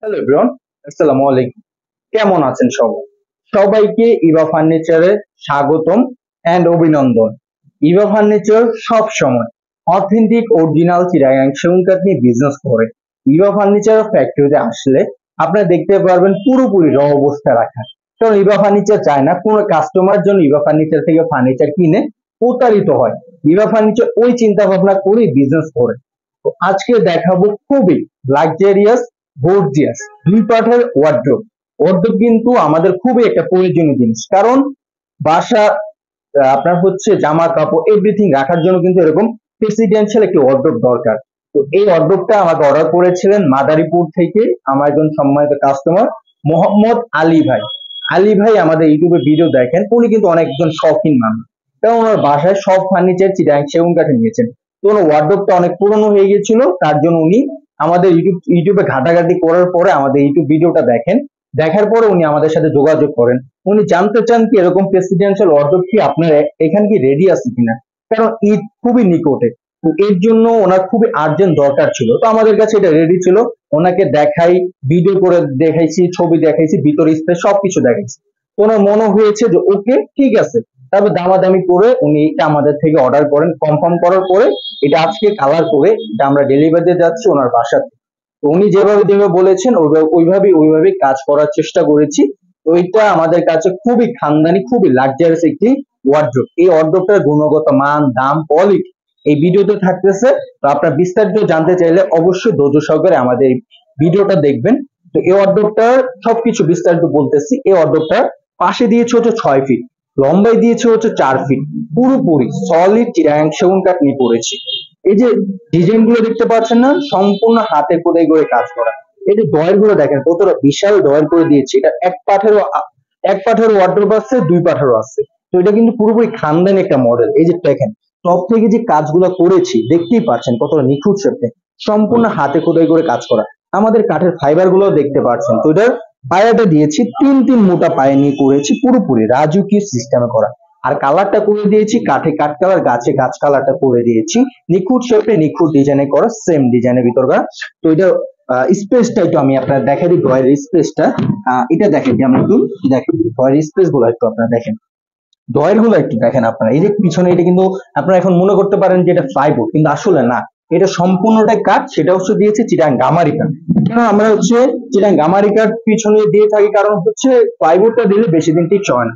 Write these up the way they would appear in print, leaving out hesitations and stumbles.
Hello everyone, আসসালামু আলাইকুম। কেমন আছেন সবাই? সবাইকে ইভা ফার্নিচারে স্বাগতম এন্ড অভিনন্দন। ইভা ফার্নিচার সব সময় অথেন্টিক অরিজিনাল চিটাগাং সেগুন কাঠ নিয়ে বিজনেস করে। ইভা ফার্নিচার ফ্যাক্টরিতে আসলে আপনারা দেখতে পারবেন পুরোপুরি র অবস্থা রাখা। কারণ ইভা ফার্নিচার চায় না কোনো কাস্টমার জন্য ইভা ফার্নিচার থেকে ফার্নিচার কিনে প্রতারিত হয়। ইভা ফার্নিচার ওই চিন্তা ভাবনা করেই বিজনেস করে। তো আজকে দেখাবো খুবই লাক্সারিয়াস গর্জিয়াস দুই পাঠের ওয়ার্ড্রোব। ওয়ার্ড্রোব কিন্তু আমাদের খুবই একটা প্রয়োজনীয় জিনিস, কারণ বাসা আপনার হচ্ছে জামা কাপড় এভরিথিং রাখার জন্য কিন্তু এরকম প্রেসিডেন্সিয়াল একটি ওয়ার্ড্রোব দরকার। তো এই ওয়ার্ড্রোবটা আমাকে অর্ডার করেছিলেন মাদারীপুর থেকে আমার একজন সম্মানিত কাস্টমার মোহাম্মদ আলী ভাই। আলী ভাই আমাদের ইউটিউবে ভিডিও দেখেন, উনি কিন্তু অনেকজন শৌখিন মানুষ, কারণ ওনার বাসায় সব ফার্নিচার চিটাগাং সেগুন কাঠে নিয়েছেন। তো ওনার ওয়ার্ড্রোবটা অনেক পুরনো হয়ে গিয়েছিল, তার জন্য উনি আমাদের ইউটিউবে ঘাটাঘাটি করার পরে আমাদের ইউটিউব ভিডিওটা দেখেন, দেখার পরে উনি আমাদের সাথে যোগাযোগ করেন। উনি জানতে চান কি এরকম প্রেসিডেন্সিয়াল ওয়ার্ডরোব কি আপনার এখানে কি রেডি আছে কিনা, কারণ ঈদ খুবই নিকটে। তো এর জন্য ওনার খুবই আর্জেন্ট দরকার ছিল। তো আমাদের কাছে এটা রেডি ছিল, ওনাকে দেখাই, ভিডিও করে দেখাইছি, ছবি দেখাইছি, ভিতর স্পেস সবকিছু দেখাইছি। তো ওনার মনে হয়েছে যে ওকে ঠিক আছে, তারপর দামাদামি করে উনি এটা আমাদের থেকে অর্ডার করেন। কনফার্ম করার পরে এটা আজকে কালার করে এটা আমরা ডেলিভারি দিয়ে যাচ্ছি ওনার বাসাতে। তো উনি যেভাবে যেভাবে বলেছেন ওইভাবেই কাজ করার চেষ্টা করেছি। তো এটা আমাদের কাছে খুবই খানদানি, খুবই লাক্সারিয়াস একটি ওয়ার্ড্রোব। এই ওয়ার্ড্রোবটার গুণগত মান, দাম, কোয়ালিটি এই ভিডিওতে থাকতেছে। তো আপনার বিস্তারিত জানতে চাইলে অবশ্যই ধৈর্য সহকারে আমাদের এই ভিডিওটা দেখবেন। তো এই ওয়ার্ড্রোবটার সবকিছু বিস্তারিত বলতেছি। এই ওয়ার্ড্রোবটার পাশে দিয়েছে হচ্ছে 6 ফিট, লম্বাই দিয়েছে হচ্ছে 4 ফিট, পুরোপুরি সলিড চিটাগাং সেগুন কাঠ নিয়ে পড়েছি। এই যে ডিজাইন গুলো দেখতে পাচ্ছেন না, সম্পূর্ণ হাতে খোদাই করে কাজ করা। এই যে ডয়ার গুলো দেখেন কতটা বিশাল ডয়ার করে দিয়েছে। এটা এক পাঠেরও ওয়ার্ড্রোব আছে, দুই পাঠেরও আছে। তো এটা কিন্তু পুরোপুরি খানদানি একটা মডেল। এই যে দেখেন টপ থেকে যে কাজগুলো করেছি দেখতেই পাচ্ছেন কতটা নিখুঁত শেপে, সম্পূর্ণ হাতে খোদাই করে কাজ করা। আমাদের কাঠের ফাইবার গুলো দেখতে পাচ্ছেন। তো এটার পায়াটা দিয়েছি তিন তিন মোটা পায়ে নিয়ে করেছি, পুরোপুরি রাজুকি সিস্টেমে করা। আর কালারটা করে দিয়েছি কাঠে কাঠ কালার, গাছে গাছ কালারটা করে দিয়েছি নিখুঁত শেপে, নিখুঁত ডিজাইনে করা, সেম ডিজাইনের ভিতর করা। তো এটা স্পেসটা একটু আমি আপনার দেখাই দিই, ড্রয়ের স্পেসটা এটা দেখেন, আমরা একটু দেখেন ড্রয়ের স্পেস গুলো একটু আপনারা দেখেন, ড্রয়ের গুলো একটু দেখেন আপনারা। এই যে পিছনে এটা কিন্তু আপনারা এখন মনে করতে পারেন যে এটা প্লাইবোর্ড, কিন্তু আসলে না, এটা সম্পূর্ণটাই কাঠ। সেটা হচ্ছে দিয়েছে চিটাগাং গামারি কাঠ। কেন আমরা হচ্ছে চিটাগাং গামারি কাঠ পিছনে দিয়ে থাকি, কারণ হচ্ছে প্লাইবোর্ডটা দিলে বেশি দিন টিকছে হয় না,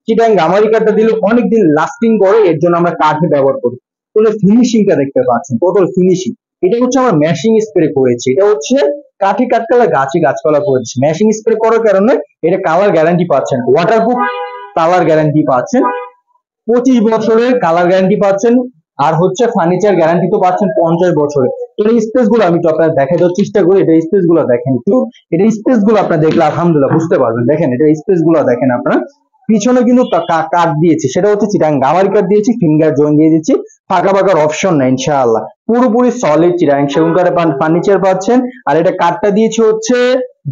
চিটাগাং গামারি কাঠটা দিলে অনেকদিন লাস্টিং করে, এর জন্য আমরা কাঠে ব্যবহার করি। তাহলে ফিনিশিংটা দেখতে পাচ্ছেন কত ফিনিশিং। এটা হচ্ছে আমরা ম্যাশিং স্প্রে করেছি, এটা হচ্ছে কাঠে কাঠকালা গাছে গাছপালা করেছি। ম্যাশিং স্প্রে করার কারণে এটা কালার গ্যারান্টি পাচ্ছেন, ওয়াটারপ্রুফ কালার গ্যারান্টি পাচ্ছেন, 25 বছরের কালার গ্যারান্টি পাচ্ছেন। আর হচ্ছে ফার্নিচার গ্যারান্টি তো পাচ্ছেন 50 বছরের। তো এই স্পেস গুলো আমি তো আপনার দেখাই দেওয়ার চেষ্টা করি। এটা স্পেস গুলো দেখেন একটু, এটা স্পেস গুলো আপনার দেখলে আলহামদুলিল্লাহ বুঝতে পারবেন। দেখেন এটা স্পেস গুলো দেখেন আপনার, পিছনে কিন্তু কাঠ দিয়েছি, সেটা হচ্ছে চিটাগাং গামারি কাঠ দিয়েছি, ফিঙ্গার জয়েন দিয়ে দিচ্ছি, ফাঁকা ফাঁকার অপশন নাই ইনশাআল্লাহ। পুরোপুরি সলিড চিটাগাং সেগুন কাঠের ফার্নিচার পাচ্ছেন। আর এটা কাঠটা দিয়েছি হচ্ছে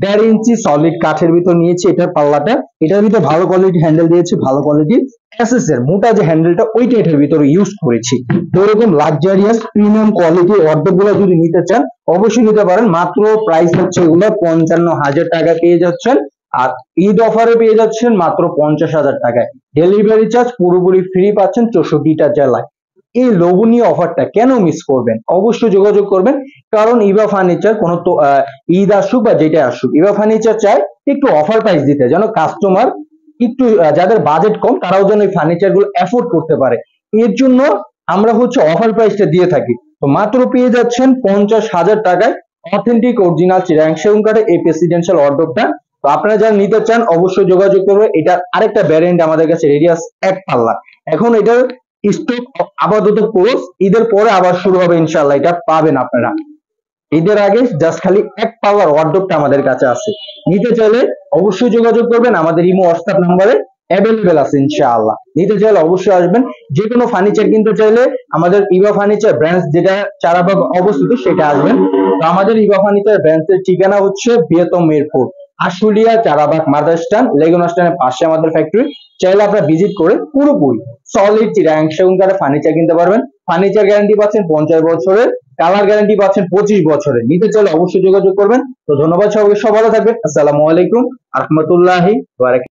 1.5 ইঞ্চি সলিড কাঠের ভিতর নিয়েছি এটার পাল্লাটা। এটার ভিতর ভালো কোয়ালিটি হ্যান্ডেল দিয়েছি, ভালো কোয়ালিটির এসএস এর মোটা যে হ্যান্ডেলটা ওইটা এটার ভিতরে ইউজ করেছি। তো এরকম লাক্সারিয়াস প্রিমিয়াম কোয়ালিটির ওয়ার্ডরোব গুলো যদি নিতে চান অবশ্যই নিতে পারেন। মাত্র প্রাইস হচ্ছে এগুলো 55,000 টাকা পেয়ে যাচ্ছেন। আর ঈদ অফারে পেয়ে যাচ্ছেন মাত্র 50,000 টাকায়। ডেলিভারি চার্জ পুরোপুরি ফ্রি পাচ্ছেন 64টা জেলায়। এই লোভনীয় অফারটা কেন মিস করবেন? অবশ্যই যোগাযোগ করবেন, কারণ ইভা ফার্নিচার কোনো তো ঈদ আসুক বা যেটা আসুক, ইভা ফার্নিচার চায় একটু অফার প্রাইস দিতে, যেন কাস্টমার একটু যাদের বাজেট কম তারাও যেন এই ফার্নিচার গুলো অ্যাফোর্ড করতে পারে। এর জন্য আমরা হচ্ছে অফার প্রাইসটা দিয়ে থাকি। তো মাত্র পেয়ে যাচ্ছেন 50,000 টাকায় অথেন্টিক অরিজিনাল চিটাগাং সেগুন কাঠের এই প্রেসিডেন্সিয়াল ওয়ার্ডরোবটা। তো আপনারা যারা নিতে চান অবশ্যই যোগাযোগ করবে। এটা আরেকটা ভ্যারিয়েন্ট আমাদের কাছে রেডি আছে, এক পাল্লা। এখন এটার স্টক আপাতত ক্লোজ, ঈদের পরে আবার শুরু হবে ইনশাআল্লাহ, এটা পাবেন আপনারা। ঈদের আগে জাস্ট খালি এক পাল্লার ওয়ার্ডরোবটা আমাদের কাছে আছে। নিতে চাইলে অবশ্যই যোগাযোগ করবেন, আমাদের ইমো হোয়াটসঅ্যাপ নাম্বারে অ্যাভেলেবেল আছে ইনশাআল্লাহ। নিতে চাইলে অবশ্যই আসবেন। যে কোনো ফার্নিচার কিনতে চাইলে আমাদের ইভা ফার্নিচার ব্রাঞ্চ যেটা চারাবাগ অবস্থিত সেটা আসবেন। তো আমাদের ইভা ফার্নিচার ব্রাঞ্চের ঠিকানা হচ্ছে বৃহত্তম মিরপুর, আশুলিয়া চারাবাগ মাদার স্ট্যান্ড, লেগুনা স্ট্যান্ডের পাশে আমাদের ফ্যাক্টরি। চাইলে আপনারা ভিজিট করে পুরোপুরি সলিড চিটাগাং সেগুন কাঠের ফার্নিচার কিনতে পারবেন। ফার্নিচার গ্যারান্টি পাচ্ছেন 50 বছরের, কালার গ্যারান্টি পাচ্ছেন 25 বছরের। নিতে চাইলে অবশ্যই যোগাযোগ করবেন। তো ধন্যবাদ সবাইকে, সব ভালো থাকবেন। আসসালামু আলাইকুম আহমতুল্লাহি ওয়া বারাকাতুহু।